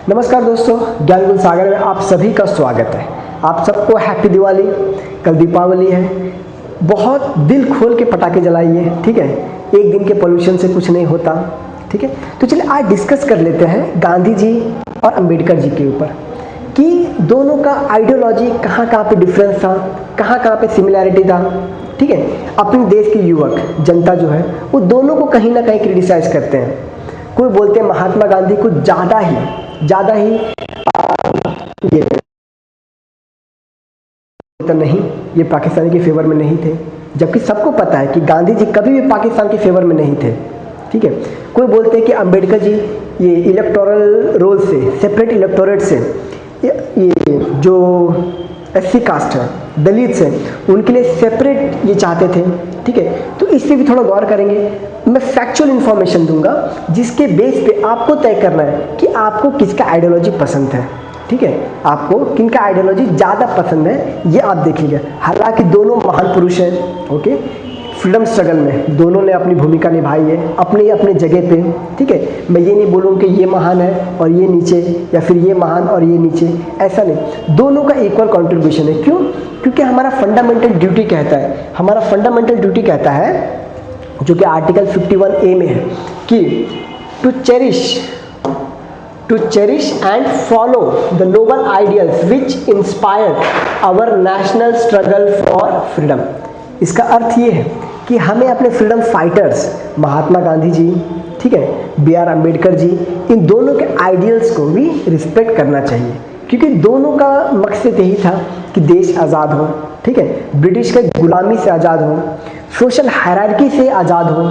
नमस्कार दोस्तों, ज्ञान गुण सागर में आप सभी का स्वागत है। आप सबको हैप्पी दिवाली। कल दीपावली है, बहुत दिल खोल के पटाखे जलाइए, ठीक है। एक दिन के पोल्यूशन से कुछ नहीं होता, ठीक है। तो चलिए आज डिस्कस कर लेते हैं गांधी जी और अंबेडकर जी के ऊपर कि दोनों का आइडियोलॉजी कहाँ कहाँ पे डिफरेंस था, कहाँ कहाँ पे सिमिलैरिटी था, ठीक है। अपने देश के युवक जनता जो है वो दोनों को कहीं ना कहीं क्रिटिसाइज करते हैं। कोई बोलते हैं महात्मा गांधी को ज़्यादा ही ये तो नहीं, ये पाकिस्तान के फेवर में नहीं थे, जबकि सबको पता है कि गांधी जी कभी भी पाकिस्तान के फेवर में नहीं थे, ठीक है। कोई बोलते हैं कि अंबेडकर जी ये इलेक्टोरल रोल से, सेपरेट इलेक्टोरेट से, ये जो एससी कास्ट है, दलित है, उनके लिए सेपरेट ये चाहते थे, ठीक है। तो इस पर भी थोड़ा गौर करेंगे। मैं फैक्चुअल इन्फॉर्मेशन दूंगा जिसके बेस पे आपको तय करना है कि आपको किसका आइडियोलॉजी पसंद है, ठीक है। आपको किनका आइडियोलॉजी ज़्यादा पसंद है ये आप देखिएगा। हालांकि दोनों महान पुरुष हैं, ओके। फ्रीडम स्ट्रगल में दोनों ने अपनी भूमिका निभाई है अपने अपने जगह पे, ठीक है। मैं ये नहीं बोलूँ कि ये महान है और ये नीचे, या फिर ये महान और ये नीचे, ऐसा नहीं। दोनों का इक्वल कंट्रीब्यूशन है। क्यों? क्योंकि हमारा फंडामेंटल ड्यूटी कहता है, हमारा फंडामेंटल ड्यूटी कहता है, जो कि आर्टिकल 51A में है, कि to cherish and follow the noble ideals which inspire our national struggle for freedom. इसका अर्थ ये है कि हमें अपने फ्रीडम फाइटर्स महात्मा गांधी जी, ठीक है, BR अम्बेडकर जी, इन दोनों के आइडियल्स को भी रिस्पेक्ट करना चाहिए, क्योंकि दोनों का मकसद यही था कि देश आज़ाद हो, ठीक है, ब्रिटिश के गुलामी से आज़ाद हो, सोशल हायरार्की से आज़ाद हो,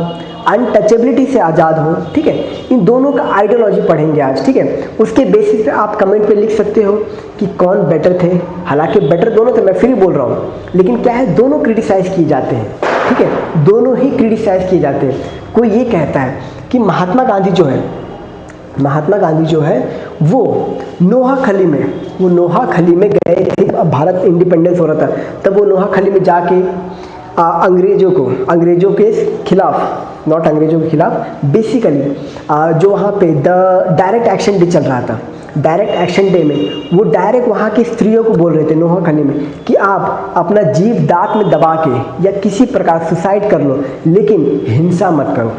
अनटचेबिलिटी से आज़ाद हो, ठीक है। इन दोनों का आइडियोलॉजी पढ़ेंगे आज, ठीक है। उसके बेसिस पे आप कमेंट पे लिख सकते हो कि कौन बेटर थे। हालांकि बेटर दोनों थे, मैं फिर बोल रहा हूँ, लेकिन क्या है, दोनों क्रिटिसाइज किए जाते हैं, ठीक है। दोनों ही क्रिटिसाइज किए जाते हैं। कोई ये कहता है कि महात्मा गांधी जो है वो नोहाखली में गए थे। अब भारत इंडिपेंडेंस हो रहा था, तब वो नोहाखली में जाके अंग्रेजों के खिलाफ, नॉट अंग्रेजों के खिलाफ, बेसिकली जो वहाँ पे द डायरेक्ट एक्शन डे चल रहा था, डायरेक्ट एक्शन डे में वो डायरेक्ट वहाँ की स्त्रियों को बोल रहे थे नोहाखली में कि आप अपना जीव दांत में दबा के या किसी प्रकार सुसाइड कर लो, लेकिन हिंसा मत करो।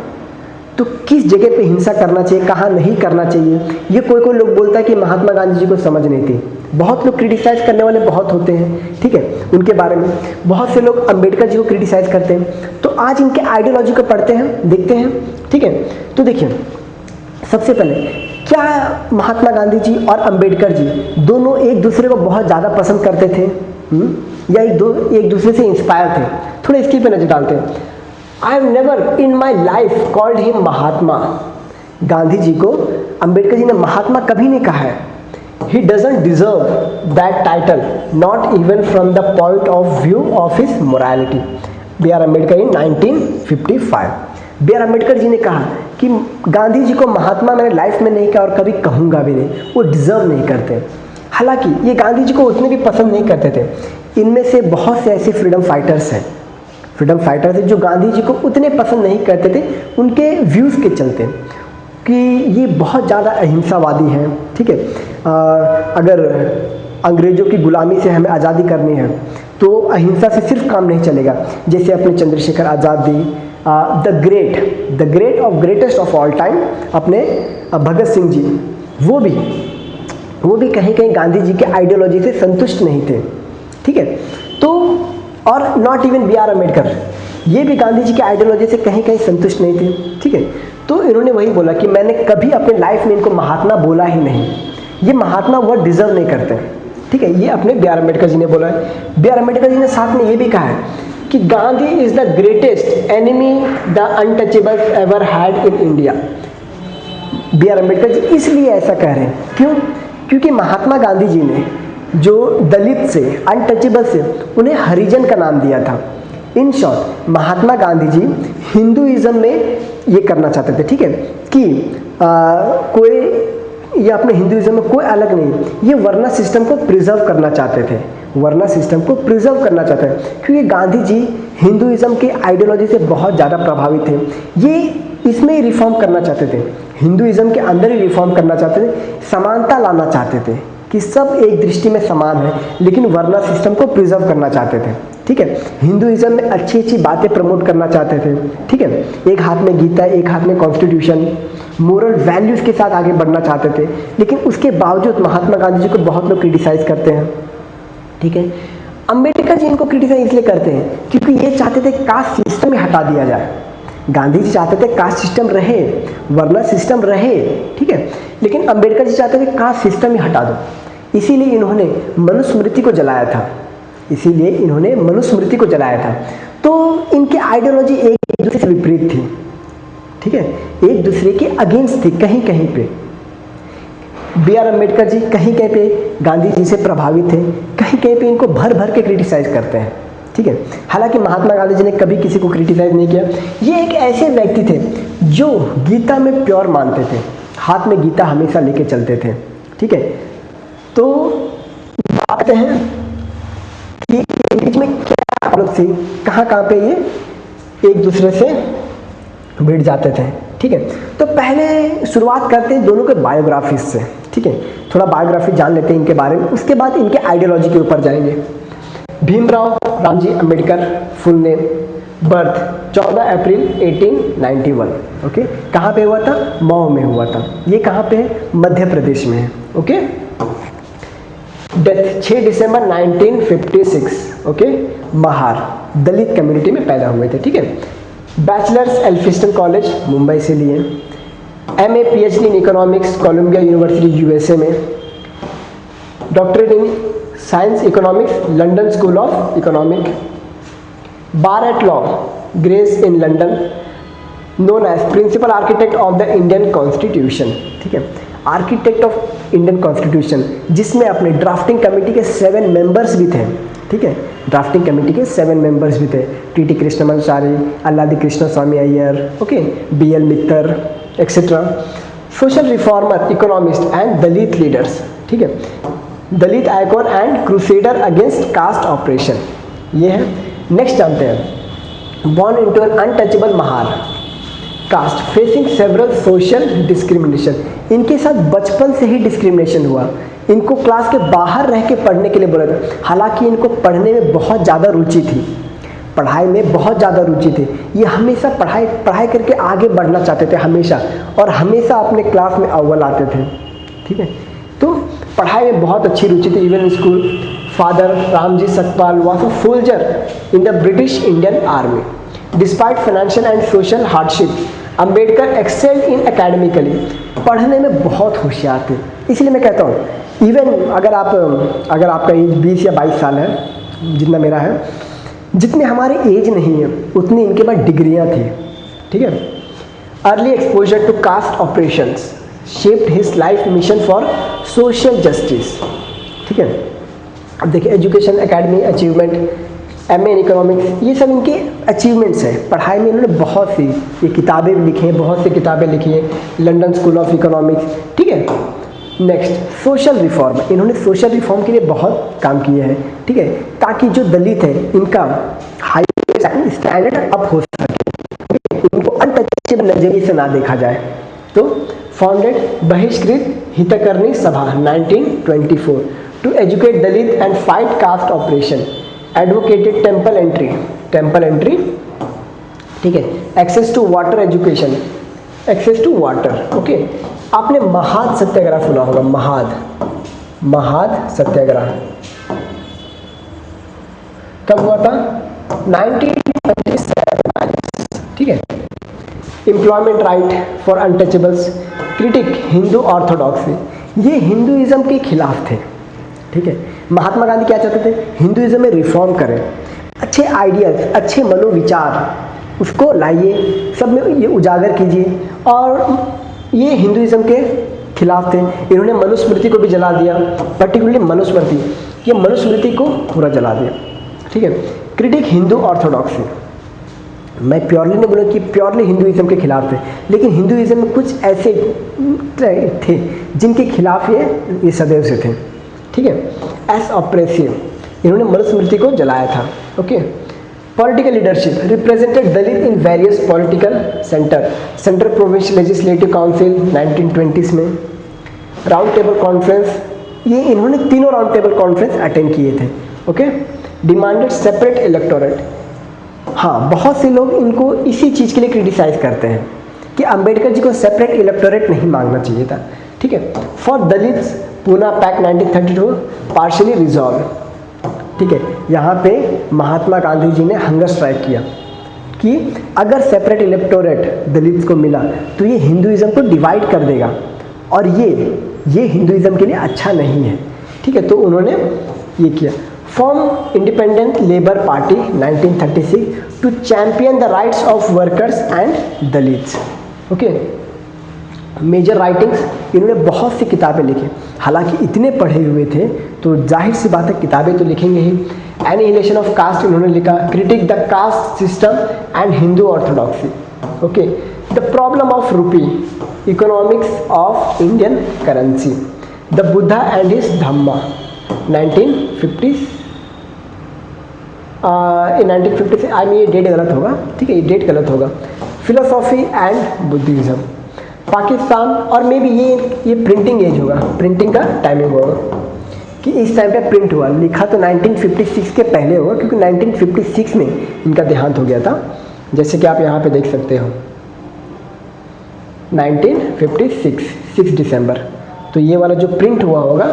तो किस जगह पे हिंसा करना चाहिए, कहाँ नहीं करना चाहिए, ये कोई लोग बोलता है कि महात्मा गांधी जी को समझ नहीं थी। बहुत लोग क्रिटिसाइज करने वाले बहुत होते हैं, ठीक है, उनके बारे में। बहुत से लोग अंबेडकर जी को क्रिटिसाइज करते हैं। तो आज इनके आइडियोलॉजी को पढ़ते हैं, देखते हैं, ठीक है। तो देखिए, सबसे पहले क्या महात्मा गांधी जी और अंबेडकर जी दोनों एक दूसरे को बहुत ज़्यादा पसंद करते थे, या एक दूसरे से इंस्पायर थे? थोड़ा इसके पे नजर डालते हैं। I have never in my life called him महात्मा। गांधी जी को अंबेडकर जी ने महात्मा कभी नहीं कहा है। He doesn't deserve that title, not even from the point of view of his morality। BR Ambedkar in 1955। BR Ambedkar जी ने कहा कि गांधी जी को महात्मा मैंने लाइफ में नहीं कहा और कभी कहूँगा भी नहीं, वो डिजर्व नहीं करते। हालांकि ये गांधी जी को उतने भी पसंद नहीं करते थे। इनमें से बहुत से ऐसे फ्रीडम फाइटर्स हैं जो गांधी जी को उतने पसंद नहीं करते थे, उनके व्यूज़ के चलते, कि ये बहुत ज़्यादा अहिंसावादी हैं, ठीक है। अगर अंग्रेज़ों की गुलामी से हमें आज़ादी करनी है तो अहिंसा से सिर्फ काम नहीं चलेगा। जैसे अपने Chandrashekhar Azad ji, the great of greatest of all time अपने भगत सिंह जी, वो भी कहीं कहीं गांधी जी के आइडियोलॉजी से संतुष्ट नहीं थे, ठीक है। तो और नॉट इवन BR अम्बेडकर, ये भी गांधी जी के आइडियोलॉजी से कहीं कहीं संतुष्ट नहीं थे, ठीक है। तो इन्होंने वही बोला कि मैंने कभी अपने लाइफ में इनको महात्मा बोला ही नहीं, ये महात्मा वर्ड डिजर्व नहीं करते, ठीक है। ये अपने BR अम्बेडकर जी ने बोला है। BR अम्बेडकर जी ने साथ में ये भी कहा है कि Gandhi is the greatest enemy the untouchables ever had in India. BR Ambedkar ji इसलिए ऐसा कह रहे हैं, क्यों? क्योंकि महात्मा गांधी जी ने जो दलित से, अनटचेबल से, उन्हें हरिजन का नाम दिया था। In short, Mahatma Gandhi ji Hinduism में ये करना चाहते थे, ठीक है, कि कोई, ये अपने हिंदुइज्म में कोई अलग नहीं, ये वर्ण सिस्टम को प्रिजर्व करना चाहते थे, क्योंकि गांधी जी हिंदुइज्म की आइडियोलॉजी से बहुत ज़्यादा प्रभावित थे। ये इसमें ही रिफॉर्म करना चाहते थे, हिंदुइज्म के अंदर ही रिफॉर्म करना चाहते थे, समानता लाना चाहते थे कि सब एक दृष्टि में समान है, लेकिन वर्ण सिस्टम को प्रिजर्व करना चाहते थे। ठीक है, हिंदुइज्म में अच्छी अच्छी बातें प्रमोट करना चाहते थे। ठीक है, एक हाथ में गीता, एक हाथ में कॉन्स्टिट्यूशन, मोरल वैल्यूज़ के साथ आगे बढ़ना चाहते थे। लेकिन उसके बावजूद महात्मा गांधी जी को बहुत लोग क्रिटिसाइज करते हैं। ठीक है, अंबेडकर जी इनको क्रिटिसाइज इसलिए करते हैं क्योंकि ये चाहते थे कास्ट सिस्टम ही हटा दिया जाए। गांधी जी चाहते थे कास्ट सिस्टम रहे, वर्ण सिस्टम रहे। ठीक है, लेकिन अंबेडकर जी चाहते थे कास्ट सिस्टम ही हटा दो। इसीलिए इन्होंने मनुस्मृति को जलाया था, इसीलिए इन्होंने मनुस्मृति को जलाया था। तो इनकी आइडियोलॉजी एक दूसरे से विपरीत थी। ठीक है, एक दूसरे के अगेंस्ट थी कहीं कहीं पे। बी आर अम्बेडकर जी कहीं कहीं पे गांधी जी से प्रभावित थे, कहीं कहीं पे इनको भर भर के क्रिटिसाइज करते हैं। ठीक है, हालांकि महात्मा गांधी जी ने कभी किसी को क्रिटिसाइज नहीं किया। ये एक ऐसे व्यक्ति थे जो गीता में प्योर मानते थे, हाथ में गीता हमेशा लेके चलते थे। ठीक है, तो बात है कि बीच में क्या प्रॉब्लम थी, कहाँ कहाँ पे ये एक दूसरे से भिड़ जाते थे। ठीक है, तो पहले शुरुआत करते हैं दोनों के बायोग्राफीज से। ठीक है, थोड़ा बायोग्राफी जान लेते हैं इनके बारे में, उसके बाद इनके आइडियोलॉजी के ऊपर जाएंगे। Bhimrao Ramji Ambedkar, full name, birth 14 अप्रैल 1891। ओके, कहाँ पे हुआ था? मऊ में हुआ था। ये कहाँ पे है? मध्य प्रदेश में है। ओके, डेथ 6 दिसंबर 1956। ओके, महार, दलित कम्युनिटी में पैदा हुए थे। ठीक है, बैचलर्स एल्फिस्टन कॉलेज मुंबई से लिए, MA PhD in economics Columbia University USA में, doctorate in science economics London School of Economic, bar at law Gray's Inn London, known as principal architect of the Indian constitution. ठीक है, architect of Indian constitution, जिसमें अपने drafting committee के 7 members भी थे। ठीक है, ड्राफ्टिंग कमेटी के 7 मेंबर्स भी थे, TT Krishnamachari, Alladi Krishna Swamy Iyer, okay, BL Mitter etcetera. Social reformer, economist and Dalit leaders. ठीक है, Dalit icon and crusader against caste operation, ये है। नेक्स्ट जानते हैं, born into an untouchable Mahar caste facing several social discrimination. इनके साथ बचपन से ही डिस्क्रिमिनेशन हुआ, इनको क्लास के बाहर रह के पढ़ने के लिए बोला था। हालांकि इनको पढ़ने में बहुत ज़्यादा रुचि थी, पढ़ाई में बहुत ज़्यादा रुचि थी, ये हमेशा पढ़ाई करके आगे बढ़ना चाहते थे हमेशा, और हमेशा अपने क्लास में अव्वल आते थे। ठीक है, तो पढ़ाई में बहुत अच्छी रुचि थी। Even school, father Ramji Satpal was a soldier in the British Indian army. Despite financial and social hardship, Ambedkar excelled in academically, पढ़ने में बहुत होशियार थे। इसलिए मैं कहता हूँ, इवन अगर आपका एज 20 या 22 साल है, जितना मेरा है, जितने हमारे एज नहीं है उतनी इनके पास डिग्रियाँ थी। ठीक है, early exposure to caste operations shaped his life mission for social justice. ठीक है, अब देखिए, education, academy achievement, MA in economics, ये सब इनके अचीवमेंट्स हैं। पढ़ाई में इन्होंने बहुत सी ये किताबें भी लिखी हैं, बहुत सी किताबें लिखी हैं, लंदन स्कूल ऑफ इकोनॉमिक्स। ठीक है, नेक्स्ट, सोशल रिफॉर्म, इन्होंने सोशल रिफॉर्म के लिए बहुत काम किए हैं। ठीक है, ताकि जो दलित है इनका हाई स्टैंडर्ड अप हो सके, इनको अनटचेबल नजरिए से ना देखा जाए। तो फाउंडेड बहिष्कृत Hitakarini Sabha 1924 to educate Dalit and fight caste operation, advocated temple entry. ठीक है, access to water education, access to water. Okay, आपने महाद सत्याग्रह सुना होगा, महाद सत्याग्रह कब हुआ था? 1927। ठीक है, employment right for untouchables, critic Hindu orthodoxy, ये हिंदुइज्म के खिलाफ थे। ठीक है, महात्मा गांधी क्या चाहते थे? हिंदुइज्म में रिफॉर्म करें, अच्छे आइडियाज, अच्छे मनोविचार उसको लाइए, सब में ये उजागर कीजिए, और ये हिंदुइज्म के खिलाफ थे। इन्होंने मनुस्मृति को भी जला दिया, पर्टिकुलरली मनुस्मृति, ये मनुस्मृति को पूरा जला दिया। ठीक है, क्रिटिक हिंदू ऑर्थोडॉक्सी, मैं प्योरली नहीं बोला कि प्योरली हिंदुइज्म के खिलाफ थे, लेकिन हिंदुइज्म में कुछ ऐसे थे जिनके खिलाफ ये सदैव से थे। ठीक है, एस ऑपरेसिव, इन्होंने मनुस्मृति को जलाया था। Okay, political leadership represented Dalit in various political centre provincial legislative council 1920s में। राउंड टेबल कॉन्फ्रेंस, ये इन्होंने तीनों राउंड टेबल कॉन्फ्रेंस अटेंड किए थे। Okay, demanded separate electorate. हाँ, बहुत से लोग इनको इसी चीज़ के लिए क्रिटिसाइज करते हैं कि अंबेडकर जी को सेपरेट इलेक्टोरेट नहीं मांगना चाहिए था। ठीक है, for Dalits Poona pact 1932 partially resolve. ठीक है, यहाँ पे महात्मा गांधी जी ने हंगर स्ट्राइक किया कि अगर सेपरेट इलेक्टोरेट दलित्स को मिला तो ये हिंदुइज्म को डिवाइड कर देगा और ये हिंदुइज्म के लिए अच्छा नहीं है। ठीक है, तो उन्होंने ये किया। Form independent labour party 1936 to champion the rights of workers and Dalits. Okay, major writings, इन्होंने बहुत सी किताबें लिखी, हालांकि इतने पढ़े हुए थे तो जाहिर सी बात है किताबें तो लिखेंगे ही। एनिहिलेशन ऑफ कास्ट इन्होंने लिखा, critic the caste system and Hindu orthodoxy. Okay, the problem of रूपी, economics of Indian currency, the Buddha and his Dhamma 1950 I mean ये डेट गलत होगा। ठीक है, ये डेट गलत होगा। फिलोसॉफी एंड बुद्धिज्म, पाकिस्तान, और मे बी ये प्रिंटिंग एज होगा, प्रिंटिंग का टाइमिंग होगा कि इस टाइम पे प्रिंट हुआ। लिखा तो 1956 के पहले होगा क्योंकि 1956 में इनका देहांत हो गया था, जैसे कि आप यहाँ पे देख सकते हो 1956 6 दिसंबर। तो ये वाला जो प्रिंट हुआ होगा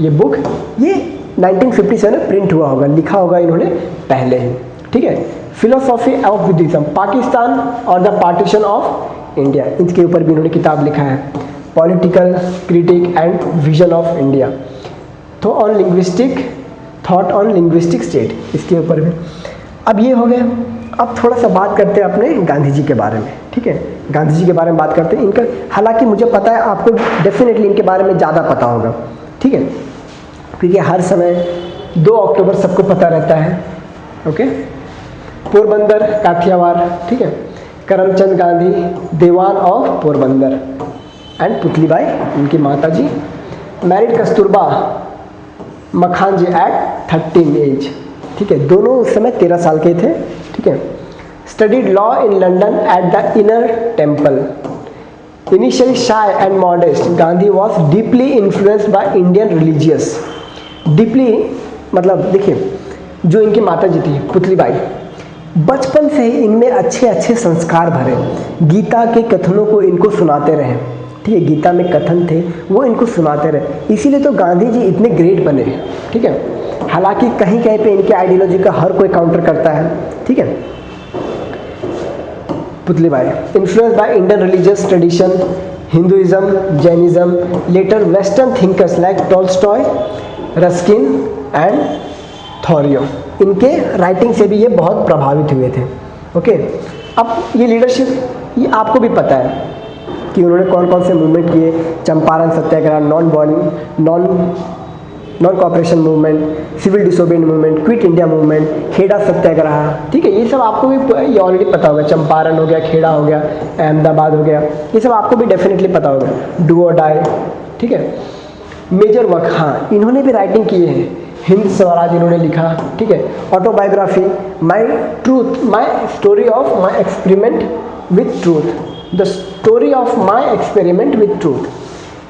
ये बुक, ये 1957 में प्रिंट हुआ होगा, लिखा होगा इन्होंने पहले ही। ठीक है, फिलोसॉफी ऑफ बुद्धिज्म, पाकिस्तान और द पार्टीशन ऑफ इंडिया, इसके ऊपर भी इन्होंने किताब लिखा है। Political critic and vision of India, तो on linguistic thought on linguistic state, इसके ऊपर भी। अब ये हो गया। अब थोड़ा सा बात करते हैं अपने गांधी जी के बारे में। ठीक है, गांधी जी के बारे में बात करते हैं। इनका, हालांकि मुझे पता है आपको डेफिनेटली इनके बारे में ज़्यादा पता होगा। ठीक है, क्योंकि हर समय 2 अक्टूबर सबको पता रहता है। ओके, पोरबंदर काठियावाड़। ठीक है, करमचंद गांधी देवान ऑफ पोरबंदर एंड पुतलीबाई इनकी माता जी। मैरिड कस्तूरबा मखान जी एट 13 एज। ठीक है, दोनों उस समय 13 साल के थे। ठीक है, studied law in London at the inner temple. Initially shy and modest, Gandhi was deeply influenced by Indian religious. Deeply मतलब देखिए, जो इनकी माता जी थी पुतलीबाई, बचपन से ही इनमें अच्छे अच्छे संस्कार भरे, गीता के कथनों को इनको सुनाते रहे। ठीक है, गीता में कथन थे वो इनको सुनाते रहे, इसीलिए तो गांधी जी इतने ग्रेट बने। ठीक है, हालांकि कहीं कहीं पे इनके आइडियोलॉजी का हर कोई काउंटर करता है। ठीक है, Putlibai influenced by Indian religious tradition, Hinduism, Jainism, later western thinkers like Tolstoy, Ruskin and Thoreau, इनके राइटिंग से भी ये बहुत प्रभावित हुए थे। ओके, अब ये लीडरशिप, ये आपको भी पता है कि उन्होंने कौन कौन से मूवमेंट किए। Champaran satyagraha, non cooperation movement, civil disobedience movement, quit India movement, Kheda satyagraha. ठीक है, ये सब आपको भी ये ऑलरेडी पता होगा। चंपारण हो गया, खेड़ा हो गया, अहमदाबाद हो गया, ये सब आपको भी डेफिनेटली पता होगा। डू और डाई। ठीक है, मेजर वर्क, हाँ इन्होंने भी राइटिंग की है। हिंद स्वराज इन्होंने लिखा। ठीक है, autobiography, my truth, my story of my experiment with truth, the story of my experiment with truth,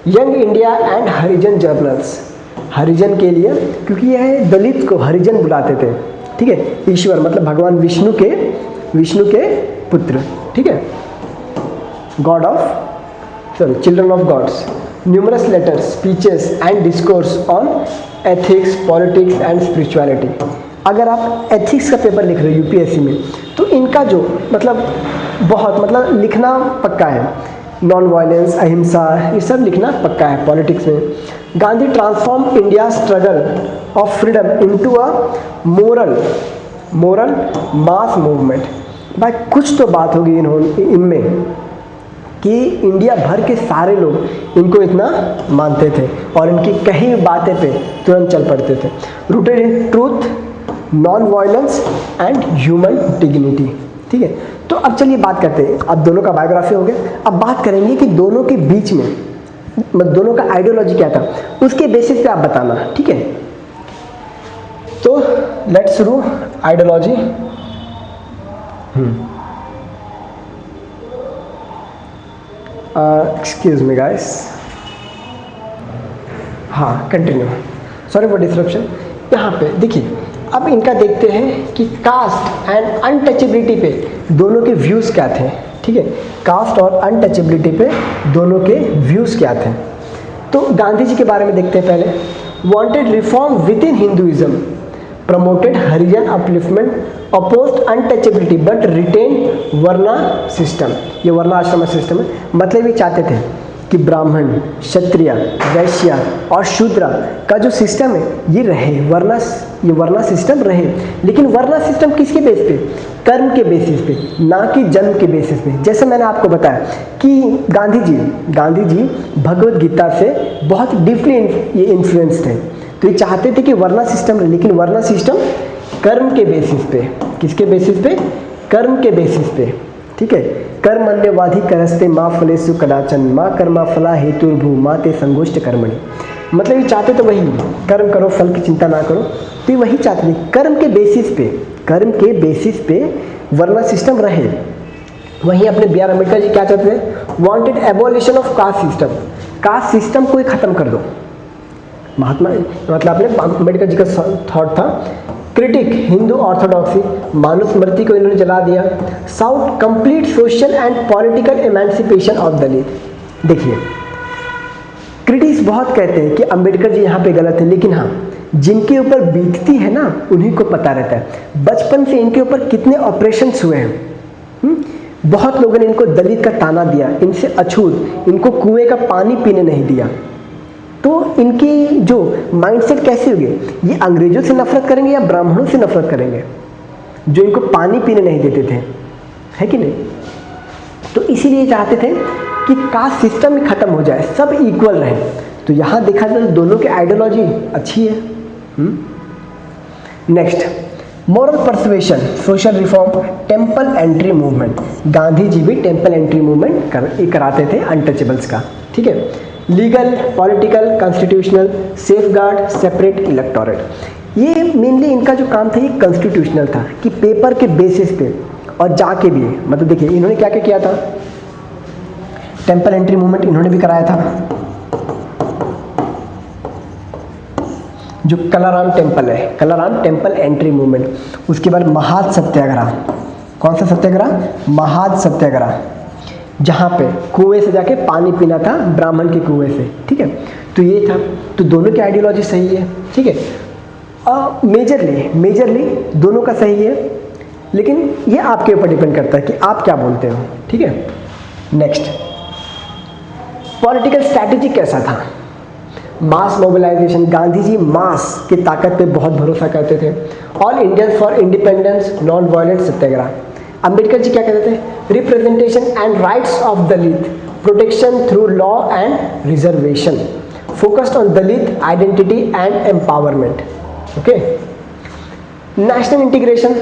young India and Harijan journals, Harijan के लिए, क्योंकि यह दलित को हरिजन बुलाते थे। ठीक है, ईश्वर मतलब भगवान विष्णु के पुत्र। ठीक है, god of children of gods, numerous letters, speeches and discourse on ethics, politics and spirituality. अगर आप एथिक्स का पेपर लिख रहे हो यूपीएससी में, तो इनका जो बहुत लिखना पक्का है। नॉन वायलेंस, अहिंसा, ये सब लिखना पक्का है पॉलिटिक्स में। Gandhi transform India struggle of freedom into a moral mass movement. भाई कुछ तो बात होगी इनमें कि इंडिया भर के सारे लोग इनको इतना मानते थे और इनकी कई बातें पे तुरंत चल पड़ते थे। Rooted in truth, non violence and human dignity. ठीक है, तो अब चलिए बात करते हैं। अब दोनों का बायोग्राफी हो गया, अब बात करेंगे कि दोनों के बीच में दोनों का आइडियोलॉजी क्या था, उसके बेसिस पे आप बताना। ठीक है, तो लेट्स शुरू आइडियोलॉजी। एक्सक्यूज मी गाइस, हाँ कंटिन्यू, सॉरी फॉर डिसरप्शन। यहाँ पे देखिए, अब इनका देखते हैं कि कास्ट एंड अनटचेबिलिटी पे दोनों के व्यूज़ क्या थे। ठीक है, कास्ट और अनटचेबिलिटी पे दोनों के व्यूज़ क्या थे। तो गांधी जी के बारे में देखते हैं पहले। Wanted reform within Hinduism, promoted Harijan upliftment, opposed untouchability but retain varna system. ये वर्णा आश्रम सिस्टम है, मतलब ये चाहते थे कि ब्राह्मण, क्षत्रिय, वैश्य और शूद्र का जो सिस्टम है ये रहे, ये वर्णा सिस्टम रहे। लेकिन वर्णा सिस्टम किसके बेस पे? कर्म के बेसिस पे, ना कि जन्म के बेसिस पे। जैसे मैंने आपको बताया कि गांधी जी भगवद गीता से बहुत डीपली ये इन्फ्लुएंस्ड थे। तो ये चाहते थे कि वर्णा सिस्टम रहे, लेकिन वर्णा सिस्टम कर्म के बेसिस पे। किसके बेसिस पे? कर्म के बेसिस पे। ठीक है, कर्मण्यवाधि करस्ते माँ फलेषु कदाचन माँ कर्मा फला हेतुर्भू माँ ते संगोष्ठ कर्मणि। मतलब ये चाहते तो वही, कर्म करो फल की चिंता ना करो। तो ये वही चाहते थे, कर्म के बेसिस पे वर्णा सिस्टम रहे। वहीं अपने बी आर अम्बेडकर जी क्या चाहते थे? Wanted abolition of caste system, caste system को ही खत्म कर दो। मतलब अपने अम्बेडकर जी का थॉट था। क्रिटिक हिंदू ऑर्थोडॉक्सी, मानुस्मृति को इन्होंने जला दिया। South complete social and political emancipation of Dalit. देखिए, क्रिटिक्स बहुत कहते हैं कि अंबेडकर जी यहाँ पे गलत है, लेकिन हाँ, जिनके ऊपर बीतती है ना उन्हीं को पता रहता है बचपन से इनके ऊपर कितने ऑपरेशंस हुए हैं। बहुत लोगों ने इनको दलित का ताना दिया, इनसे अछूत, इनको कुएं का पानी पीने नहीं दिया। तो इनकी जो माइंडसेट कैसे होगी? ये अंग्रेजों से नफरत करेंगे या ब्राह्मणों से नफरत करेंगे जो इनको पानी पीने नहीं देते थे, है कि नहीं? तो इसीलिए चाहते थे कि कास्ट सिस्टम ही खत्म हो जाए, सब इक्वल रहे। तो यहाँ देखा जाए तो दोनों की आइडियोलॉजी अच्छी है। Next, moral persuasion, social reform, temple entry movement. Gandhi ji भी टेम्पल एंट्री मूवमेंट कराते थे अनटचेबल्स का। ठीक है, legal, political, constitutional, safeguard, separate electorate. ये मेनली इनका जो काम था ये कॉन्स्टिट्यूशनल था कि पेपर के बेसिस पे और जाके भी, मतलब देखिए इन्होंने क्या क्या किया था। टेम्पल एंट्री मूवमेंट इन्होंने भी कराया था, जो कलाराम टेम्पल है, कलाराम टेम्पल एंट्री मूवमेंट। उसके बाद महाद सत्याग्रह। कौन सा सत्याग्रह? महाद सत्याग्रह, जहाँ पे कुएं से जाके पानी पीना था, ब्राह्मण के कुएं से। ठीक है, तो ये था। तो दोनों की आइडियोलॉजी सही है। ठीक है, मेजरली दोनों का सही है, लेकिन ये आपके ऊपर डिपेंड करता है कि आप क्या बोलते हो। ठीक है, नेक्स्ट, पॉलिटिकल स्ट्रैटेजी कैसा था? मास मोबिलाइजेशन। गांधी जी मास की ताकत पे बहुत भरोसा करते थे। All Indians for independence, non violent satyagraha. Ambedkar ji क्या कहते थे? Representation and rights of Dalit, protection through law and reservation, focused on Dalit identity and empowerment. Okay, national integration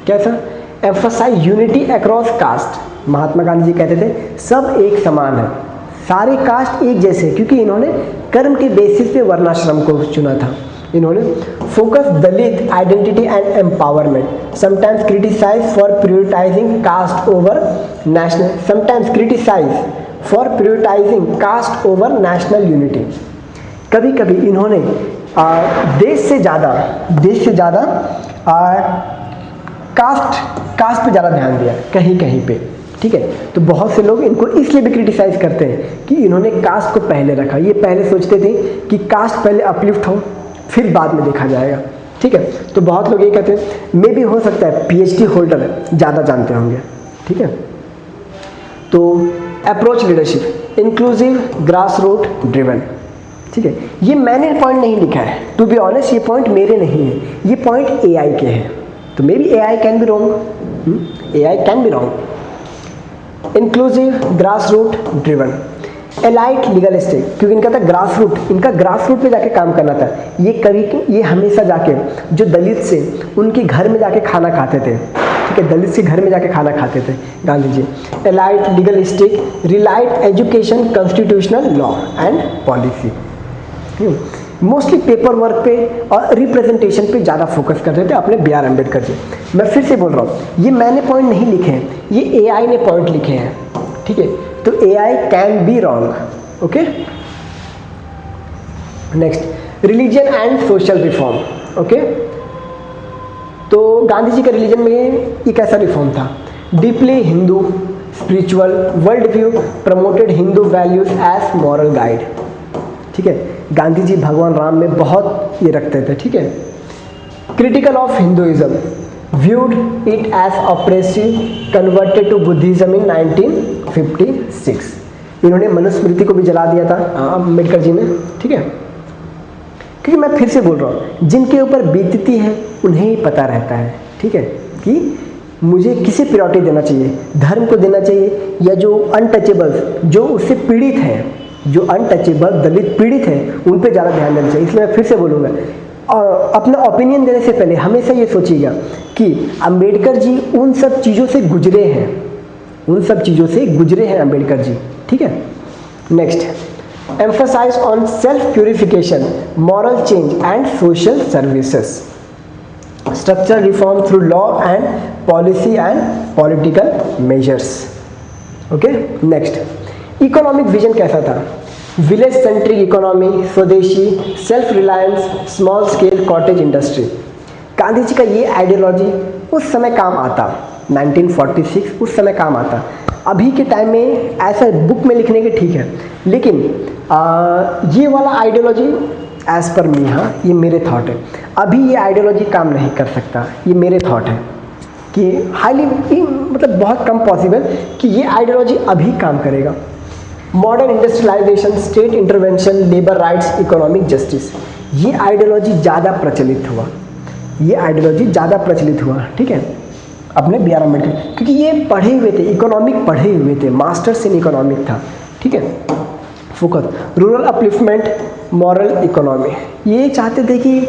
कैसा? Emphasise unity across caste. Mahatma Gandhi ji कहते थे सब एक समान है, सारे कास्ट एक जैसे, क्योंकि इन्होंने कर्म के बेसिस पे वर्णाश्रम को चुना था। इन्होंने focus Dalit identity and empowerment, sometimes criticize for prioritizing caste over national, sometimes criticize for prioritizing caste over national unity. कभी कभी इन्होंने देश से ज़्यादा कास्ट पे ज़्यादा ध्यान दिया कहीं कहीं पे। ठीक है, तो बहुत से लोग इनको इसलिए भी क्रिटिसाइज करते हैं कि इन्होंने कास्ट को पहले रखा। ये पहले सोचते थे कि कास्ट पहले अपलिफ्ट हो, फिर बाद में देखा जाएगा। ठीक है, तो बहुत लोग ये कहते हैं, मे भी हो सकता है पीएचडी होल्डर ज़्यादा जानते होंगे। ठीक है, तो approach leadership, inclusive, grass root driven. ठीक है, ये मैंने पॉइंट नहीं लिखा है, टू बी ऑनेस्ट ये पॉइंट मेरे नहीं है, ये पॉइंट एआई के हैं। तो maybe AI can be wrong, AI can be wrong. Inclusive, grass root driven, elite, legalistic, क्योंकि इनका था ग्रास रूट, इनका ग्रास रूट पे जाके काम करना था। ये हमेशा जाके जो दलित से उनके घर में जाके खाना खाते थे। ठीक है, दलित से घर में जाके खाना खाते थे Gandhi ji. Elite, legalistic, relight education, constitutional law and policy. Mostly paper work पे और रिप्रेजेंटेशन पे ज़्यादा फोकस करते थे अपने बी आर अम्बेडकर जी। मैं फिर से बोल रहा हूँ, ये मैंने पॉइंट नहीं लिखे हैं, ये AI ने पॉइंट लिखे हैं, ठीक है। तो AI can be wrong. Okay, next, religion and social reform. Okay, तो गांधी जी का रिलीजन में ये कैसा रिफॉर्म था? Deeply Hindu, spiritual, world view, promoted Hindu values as moral guide. ठीक है, गांधी जी भगवान राम में बहुत ये रखते थे। ठीक है, critical of Hinduism, viewed it as oppressive, converted to Buddhism in 1956। इन्होंने मनुस्मृति को भी जला दिया था अम्बेडकर जी ने। ठीक है, क्योंकि मैं फिर से बोल रहा हूँ, जिनके ऊपर बीतती है उन्हें ही पता रहता है, ठीक है, कि मुझे किसे प्रायोरिटी देना चाहिए, धर्म को देना चाहिए या जो अनटचेबल्स, जो उससे पीड़ित हैं, जो अनटचेबल दलित पीड़ित हैं, उन पर ज़्यादा ध्यान देना चाहिए। इसलिए मैं फिर से बोलूँगा, अपना ओपिनियन देने से पहले हमेशा ये सोचिएगा कि अम्बेडकर जी उन सब चीज़ों से गुजरे हैं, उन सब चीज़ों से गुजरे हैं अम्बेडकर जी। ठीक है, next, emphasize on self purification, moral change and social services, structural reform through law and policy and political measures। okay, next, economic vision कैसा था? Village centric economy, swadeshi, self reliance, small scale cottage industry. Gandhi ji का ये ideology उस समय काम आता, 1946 उस समय काम आता। अभी के टाइम में ऐसा बुक में लिखने के ठीक है, लेकिन ये वाला आइडियोलॉजी एज पर मी, हाँ ये मेरे थॉट है, अभी ये आइडियोलॉजी काम नहीं कर सकता। ये मेरे थॉट है कि हाईली मतलब बहुत कम पॉसिबल कि ये आइडियोलॉजी अभी काम करेगा। Modern industrialization, state intervention, labour rights, economic justice, ये आइडियोलॉजी ज़्यादा प्रचलित हुआ, ये आइडियोलॉजी ज़्यादा प्रचलित हुआ। ठीक है, अपने बी आर अम्बेडकर, क्योंकि ये पढ़े हुए थे, इकोनॉमिक पढ़े हुए थे, मास्टर्स इन इकोनॉमिक था। ठीक है, focus rural upliftment, moral economy, ये चाहते थे कि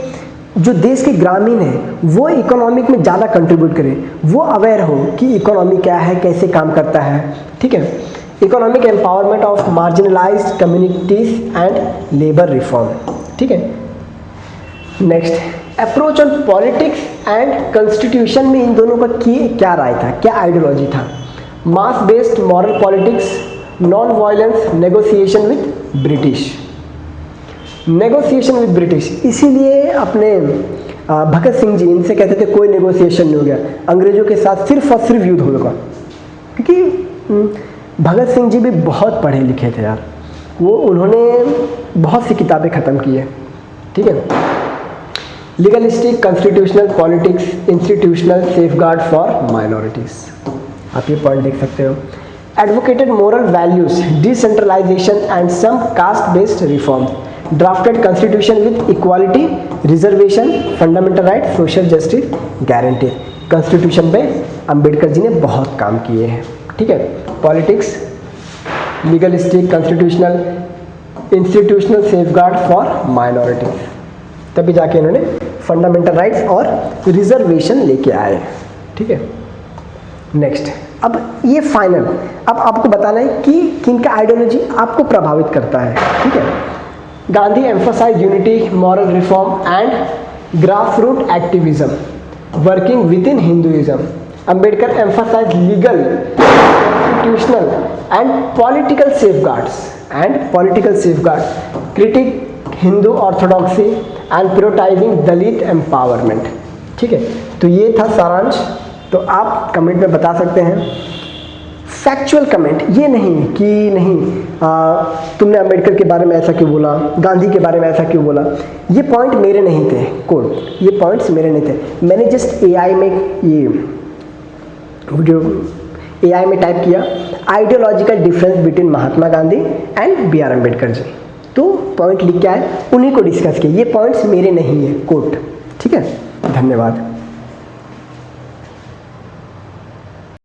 जो देश के ग्रामीण है वो इकोनॉमिक में ज़्यादा कंट्रीब्यूट करे, वो अवेयर हो कि इकोनॉमी क्या है, कैसे काम करता है। ठीक है, economic empowerment of marginalised communities and labour reform. ठीक है, next, approach on politics and constitution में इन दोनों का क्या राय था, क्या आइडियोलॉजी था? मास based moral politics, non violence, negotiation with British, negotiation with British. इसीलिए अपने भगत सिंह जी इनसे कहते थे कोई नेगोशिएशन नहीं हो गया, अंग्रेजों के साथ सिर्फ और सिर्फ युद्ध होगा। क्योंकि भगत सिंह जी भी बहुत पढ़े लिखे थे यार, वो उन्होंने बहुत सी किताबें ख़त्म की है। ठीक है, legalistic, constitutional politics, institutional safeguard for minorities, आप ये पॉइंट देख सकते हो। Advocated moral values, decentralization and some caste based reforms, drafted constitution with equality, reservation, fundamental right, social justice guarantee. Constitution पे अम्बेडकर जी ने बहुत काम किए हैं। ठीक है, politics, legalistic, constitutional, institutional safeguard for minorities, तभी जाके इन्होंने फंडामेंटल राइट्स और रिजर्वेशन लेके आए। ठीक है, नेक्स्ट, अब ये फाइनल, अब आपको बताना है कि किनका आइडियोलॉजी आपको प्रभावित करता है। ठीक है, Gandhi emphasize unity, moral reform and grass root activism, working within Hinduism. Ambedkar emphasized legal, constitutional and political safeguards, critic Hindu orthodoxy and prioritizing Dalit empowerment। ठीक है, तो ये था सारांश। तो आप कमेंट में बता सकते हैं, फैक्चुअल कमेंट, ये नहीं कि नहीं तुमने अम्बेडकर के बारे में ऐसा क्यों बोला, गांधी के बारे में ऐसा क्यों बोला। ये पॉइंट मेरे नहीं थे, कोड, ये पॉइंट्स मेरे नहीं थे। मैंने जस्ट AI में ये वीडियो AI में टाइप किया, ideological difference between Mahatma Gandhi and B R Ambedkar ji, तो पॉइंट लिख के आए, उन्हीं को डिस्कस किया। ये पॉइंट्स मेरे नहीं है, कोट। ठीक है, धन्यवाद।